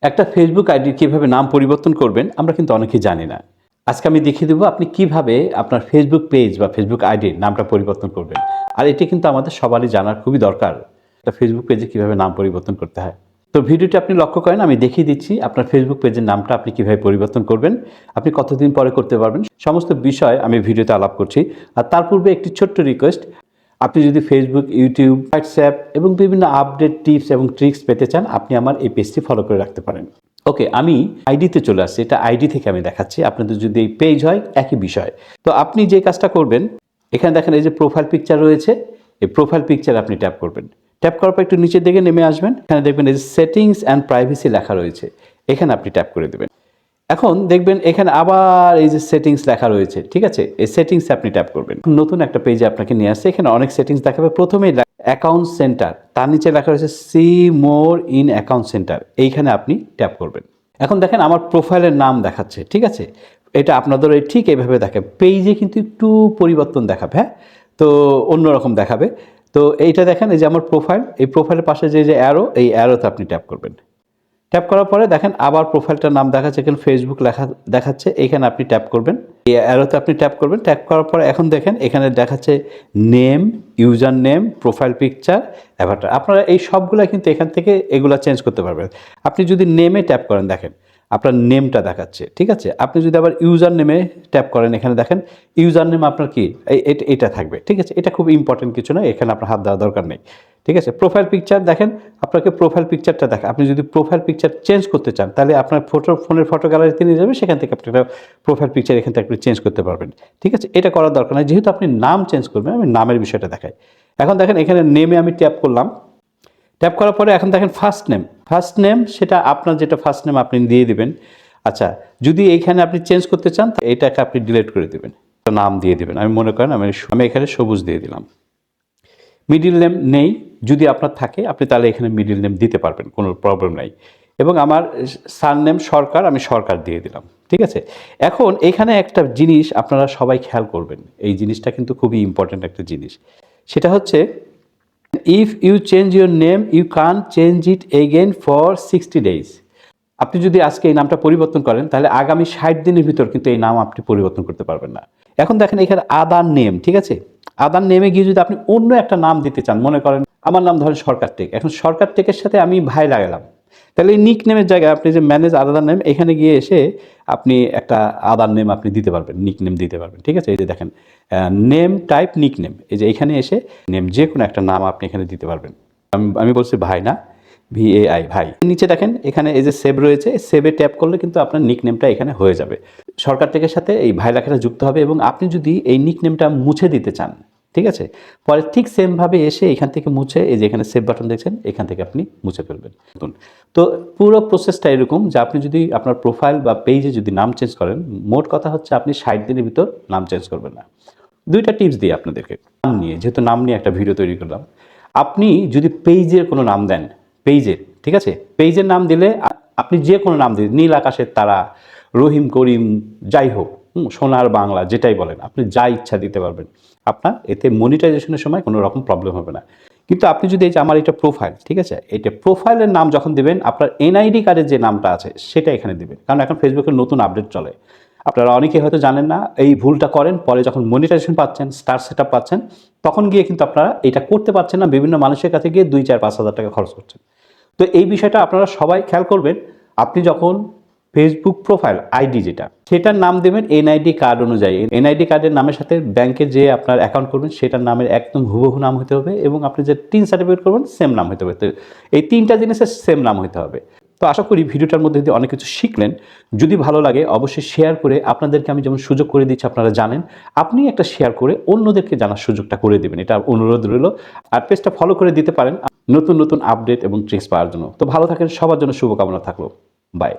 একটা ফেসবুক আইডির কিভাবে নাম পরিবর্তন করবেন আমরা কিন্তু অনেকেই জানি না। আজকে আমি দেখিয়ে দেবো আপনি কিভাবে আপনার ফেসবুক পেজ বা ফেসবুক আইডির নামটা পরিবর্তন করবেন। আর এটি কিন্তু আমাদের সবারই জানার খুবই দরকার, একটা ফেসবুক পেজে কিভাবে নাম পরিবর্তন করতে হয়। তো ভিডিওটি আপনি লক্ষ্য করেন, আমি দেখিয়ে দিচ্ছি আপনার ফেসবুক পেজের নামটা আপনি কিভাবে পরিবর্তন করবেন, আপনি কতদিন পরে করতে পারবেন, সমস্ত বিষয় আমি ভিডিওতে আলাপ করছি। আর তার পূর্বে একটি ছোট্ট রিকোয়েস্ট, আপনি যদি ফেসবুক, ইউটিউব, হোয়াটসঅ্যাপ এবং বিভিন্ন আপডেট, টিপস এবং ট্রিক্স পেতে চান, আপনি আমার এই পেজটি ফলো করে রাখতে পারেন। ওকে, আমি আইডিতে চলে আসছি। এটা আইডি থেকে আমি দেখাচ্ছি, আপনাদের যদি এই পেজ হয় একই বিষয়। তো আপনি যে কাজটা করবেন, এখানে দেখেন এই যে প্রোফাইল পিকচার রয়েছে, এই প্রোফাইল পিকচার আপনি ট্যাপ করবেন। ট্যাপ করার পর একটু নিচের দিকে নেমে আসবেন, এখানে দেখবেন এই যে সেটিংস অ্যান্ড প্রাইভেসি লেখা রয়েছে, এখানে আপনি ট্যাপ করে দেবেন। এখন দেখবেন এখানে আবার এই যে সেটিংস লেখা রয়েছে, ঠিক আছে, এই সেটিংসে আপনি ট্যাপ করবেন। নতুন একটা পেজে আপনাকে নিয়ে আসছে, এখানে অনেক সেটিংস দেখাবে। প্রথমেই অ্যাকাউন্ট সেন্টার, তার নিচে লেখা রয়েছে see more in account centre, এইখানে আপনি ট্যাপ করবেন। এখন দেখেন আমার প্রোফাইলের নাম দেখাচ্ছে, ঠিক আছে, এটা আপনাদের ঠিক এইভাবে দেখাবে। পেজে কিন্তু একটু পরিবর্তন দেখাবে, হ্যাঁ, তো অন্যরকম দেখাবে। তো এইটা দেখেন, এই যে আমার প্রোফাইল, এই প্রোফাইলের পাশে যে অ্যারো, এই অ্যারোতে আপনি ট্যাপ করবেন। ট্যাপ করার পরে দেখেন আবার প্রোফাইলটার নাম দেখাচ্ছে, এখানে ফেসবুক লেখা দেখাচ্ছে, এখানে আপনি ট্যাপ করবেন। এই অ্যারোতে আপনি ট্যাপ করবেন। ট্যাপ করার পরে এখন দেখেন এখানে দেখাচ্ছে name, user name, profile picture, Avatar. আপনারা এই সবগুলা কিন্তু এখান থেকে এগুলা চেঞ্জ করতে পারবেন। আপনি যদি নেমে ট্যাপ করেন, দেখেন আপনার নেমটা দেখাচ্ছে, ঠিক আছে। আপনি যদি আবার ইউজার নেমে ট্যাপ করেন, এখানে দেখেন ইউজার নেম আপনার কি এটা থাকবে, ঠিক আছে। এটা খুব ইম্পর্টেন্ট কিছু না, এখানে আপনার হাত দেওয়া দরকার নেই, ঠিক আছে। প্রোফাইল পিকচার দেখেন, আপনাকে প্রোফাইল পিকচারটা দেখা, আপনি যদি প্রোফাইল পিকচার চেঞ্জ করতে চান, তাহলে আপনার ফোনের ফটো গ্যালারিতে নিয়ে যাবে, সেখান থেকে আপনি একটা প্রোফাইল পিকচার এখান থেকে আপনি চেঞ্জ করতে পারবেন, ঠিক আছে। এটা করার দরকার নেই, যেহেতু আপনি নাম চেঞ্জ করবেন, আমি নামের বিষয়টা দেখাই। এখন দেখেন এখানে নেমে আমি ট্যাপ করলাম। ট্যাপ করার পরে এখন দেখেন ফার্স্ট নেম সেটা আপনার যেটা ফার্স্ট নেম আপনি দিয়ে দিবেন। আচ্ছা, যদি এইখানে আপনি চেঞ্জ করতে চান, এটাকে আপনি ডিলিট করে দেবেন, নাম দিয়ে দিবেন। আমি মনে করেন আমি এখানে সবুজ দিয়ে দিলাম। মিডিল নেম নেই, যদি আপনার থাকে আপনি তাহলে এখানে মিডিল নেম দিতে পারবেন, কোনো প্রবলেম নাই। এবং আমার সারনেম সরকার, আমি সরকার দিয়ে দিলাম, ঠিক আছে। এখন এখানে একটা জিনিস আপনারা সবাই খেয়াল করবেন, এই জিনিসটা কিন্তু খুবই ইম্পর্ট্যান্ট একটা জিনিস। সেটা হচ্ছে, if you change your name you can change it again for 60 days। আপনি যদি আজকে এই নামটা পরিবর্তন করেন, তাহলে আগামী 60 দিনের ভিতর কিন্তু এই নাম আপনি পরিবর্তন করতে পারবেন না। এখন দেখেন এখানে আদার নেম, ঠিক আছে। আদার নেমে গিয়ে যদি আপনি অন্য একটা নাম দিতে চান, মনে করেন আমার নাম ধরেন সরকার টেক, এখন সরকার টেকের সাথে আমি ভাই লাগালাম, তাহলে এই নিক নেমের জায়গায় আপনি যে ম্যানেজ আদার নেম, এখানে গিয়ে এসে আপনি একটা আদার নেম আপনি দিতে পারবেন, নিক নেম দিতে পারবেন, ঠিক আছে। এই যে দেখেন নেম টাইপ নিক নেম, এই যে এখানে এসে নেম যে কোনো একটা নাম আপনি এখানে দিতে পারবেন। আমি বলছি ভাই না, VAI, ভাই। নিচে দেখেন এখানে এই যে সেভ রয়েছে, সেভে ট্যাপ করলে কিন্তু আপনার নিক নেমটা এখানে হয়ে যাবে। সরকার টেকের সাথে এই ভাই লেখাটা যুক্ত হবে। এবং আপনি যদি এই নিক নেমটা মুছে দিতে চান, ঠিক আছে, পরে ঠিক সেমভাবে এসে এখান থেকে মুছে, এই যে এখানে সেভ বাটন দেখছেন, এখান থেকে আপনি মুছে ফেলবেন। তো পুরো প্রসেসটা এরকম যে আপনি যদি আপনার প্রোফাইল বা পেজে যদি নাম চেঞ্জ করেন, মোট কথা হচ্ছে আপনি 60 দিনের ভিতর নাম চেঞ্জ করবেন না। দুইটা টিপস দিই আপনাদেরকে নাম নিয়ে, যেহেতু নাম নিয়ে একটা ভিডিও তৈরি করলাম। আপনি যদি পেজের কোনো নাম দেন, পেজের, ঠিক আছে, পেজের নাম দিলে আপনি যে কোনো নাম দিন, নীল আকাশের তারা, রহিম করিম, যাই হোক, সোনার বাংলা, যেটাই বলেন, আপনি যা ইচ্ছা দিতে পারবেন। আপনার এতে মনিটাইজেশনের সময় কোনো রকম প্রবলেম হবে না। কিন্তু আপনি যদি এই যে আমার এটা প্রোফাইল, ঠিক আছে, এটা প্রোফাইলের নাম যখন দেবেন, আপনার NID কার্ডের যে নামটা আছে সেটা এখানে দেবেন, কারণ এখন ফেসবুকের নতুন আপডেট চলে। আপনারা অনেকেই হয়তো জানেন না, এই ভুলটা করেন, পরে যখন মনিটাইজেশন পাচ্ছেন, স্টার সেট পাচ্ছেন, তখন গিয়ে কিন্তু আপনারা এটা করতে পারছেন না, বিভিন্ন মানুষের কাছে গিয়ে 2, 4, 5 হাজার টাকা খরচ করছেন। তো এই বিষয়টা আপনারা সবাই খেয়াল করবেন। আপনি যখন ফেসবুক প্রোফাইল আইডি যেটা, সেটার নাম দেবেন NID কার্ড অনুযায়ী। NID কার্ডের নামের সাথে ব্যাংকে যে আপনার অ্যাকাউন্ট করবেন সেটার নামের একদম হুবহু নাম হতে হবে, এবং আপনি যে টিন সার্টিফিকেট করবেন সেম নাম হতে হবে। তো এই 3টা জিনিসের সেম নাম হতে হবে। তো আশা করি ভিডিওটার মধ্যে দিয়ে অনেক কিছু শিখলেন। যদি ভালো লাগে অবশ্যই শেয়ার করে, আপনাদেরকে আমি যেমন সুযোগ করে দিচ্ছি আপনারা জানেন, আপনি একটা শেয়ার করে অন্যদেরকে জানার সুযোগটা করে দেবেন, এটা অনুরোধ রইল। আর পেজটা ফলো করে দিতে পারেন নতুন নতুন আপডেট এবং ট্রিক্স পাওয়ার জন্য। তো ভালো থাকেন, সবার জন্য শুভকামনা থাকলো। বাই।